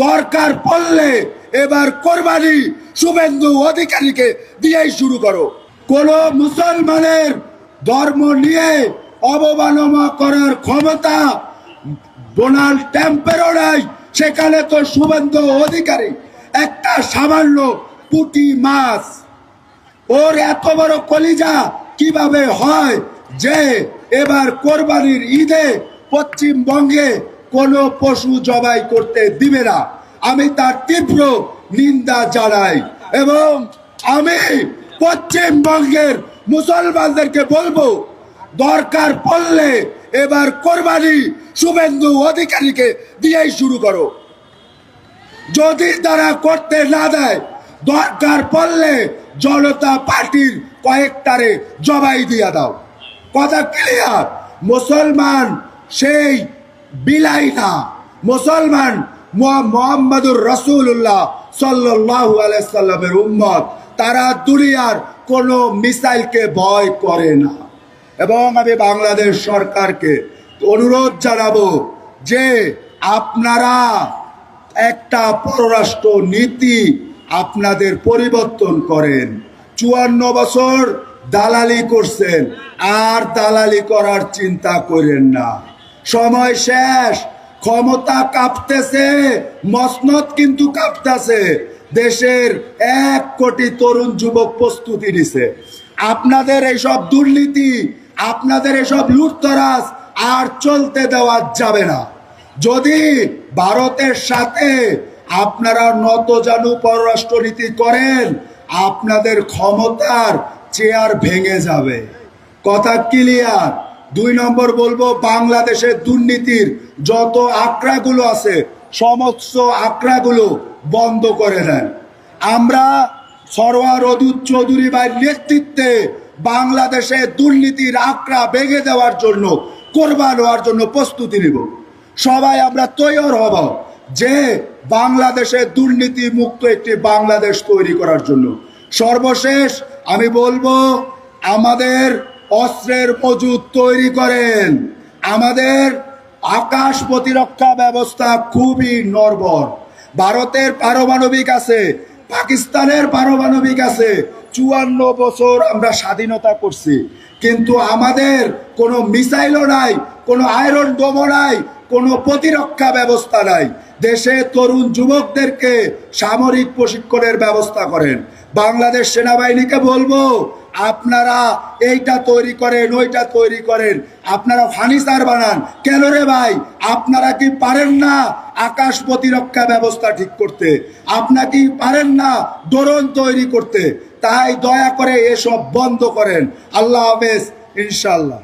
দরকার পড়লে এবার কোরবানি শুভেন্দু অধিকারীকে দিয়েই শুরু করো। কোন মুসলমানের ধর্ম নিয়ে অবমাননা করার ক্ষমতা ডোনাল্ড ট্রাম্পেরও নাই, সেখানে তো শুভেন্দু অধিকারী একটা সামান্য পুঁটি মাছ। ওর এত বড় কলিজা কিভাবে হয় যে এবার কোরবানির ঈদে পশ্চিমবঙ্গে কোনো পশু জবাই করতে দিবে না? আমি তার তীব্র নিন্দা জানাই এবং আমি পশ্চিমবঙ্গের মুসলমানদেরকে বলবো, দরকার পড়লে এবার কোরবানি শুভেন্দু অধিকারীকে দিয়েই শুরু করো। যদি তারা করতে না দেয়, দরকার পড়লে জনতা পার্টির কয়েকটারে জবাই দিয়া দাও। কথা ক্লিয়ার? মুসলমান সেই বিলাই না, মুসলমান মুহাম্মাদুর রাসূলুল্লাহ সাল্লাল্লাহু আলাইহি সাল্লামের উম্মত। তারা দুনিয়ার কোনো মিসাইলকে ভয় করে না। এবং আমি বাংলাদেশ সরকারকে অনুরোধ জানাবো যে আপনারা একটা পররাষ্ট্র নীতি আপনাদের পরিবর্তন করেন। 54 বছর দালালি করছেন, আর দালালি করার চিন্তা করেন না। সময় শেষ, ক্ষমতা কাঁপতেছে, মসনদ কিন্তু কাঁপতেছে। দেশের 1 কোটি তরুণ যুবক প্রস্তুতি নিছে। আপনাদের এইসব দুর্নীতি, আপনাদের এসব লুটতরাজ আর চলতে দেওয়া যাবে না। যদি ভারতের সাথে আপনারা নতজানু পররাষ্ট্রনীতি করেন, আপনাদের ক্ষমতার চেয়ার ভেঙে যাবে। কথা ক্লিয়ার? 2 নম্বর বলবো, বাংলাদেশের দুর্নীতির যত আঁকড়াগুলো আছে সমস্ত আঁকড়াগুলো বন্ধ করে দেন। আমরা সরওয়ার অদূত চৌধুরী ভাইয়ের নেতৃত্বে বাংলাদেশে দুর্নীতির আঁকড়া ভেঙে দেওয়ার জন্য, কোরবান হওয়ার জন্য প্রস্তুতি নিব। সবাই আমরা তৈরি হব যে বাংলাদেশে দুর্নীতি মুক্ত একটি বাংলাদেশ তৈরি করার জন্য। সর্বশেষ আমি বলবো, আমাদের অস্ত্রের মজুদ তৈরি করেন। আমাদের আকাশ প্রতিরক্ষা ব্যবস্থা খুবই নড়বড়। ভারতের পারমাণবিক আছে, পাকিস্তানের পারমাণবিক আছে। 54 বছর আমরা স্বাধীনতা করছি, কিন্তু আমাদের কোনো মিসাইলও নাই, কোনো আয়রন ডোমও নাই, কোনো প্রতিরক্ষা ব্যবস্থা নাই। দেশে তরুণ যুবকদেরকে সামরিক প্রশিক্ষণের ব্যবস্থা করেন। বাংলাদেশ সেনাবাহিনীকে বলবো, আপনারা এইটা তৈরি করেন, ওইটা তৈরি করেন, আপনারা ফার্নিচার বানান। কেন রে ভাই? আপনারা কি পারেন না আকাশ প্রতিরক্ষা ব্যবস্থা ঠিক করতে? আপনারা কি পারেন না ড্রোন তৈরি করতে? তাই দয়া করে এসব বন্ধ করেন। আল্লাহ হাফেজ, ইনশাল্লাহ।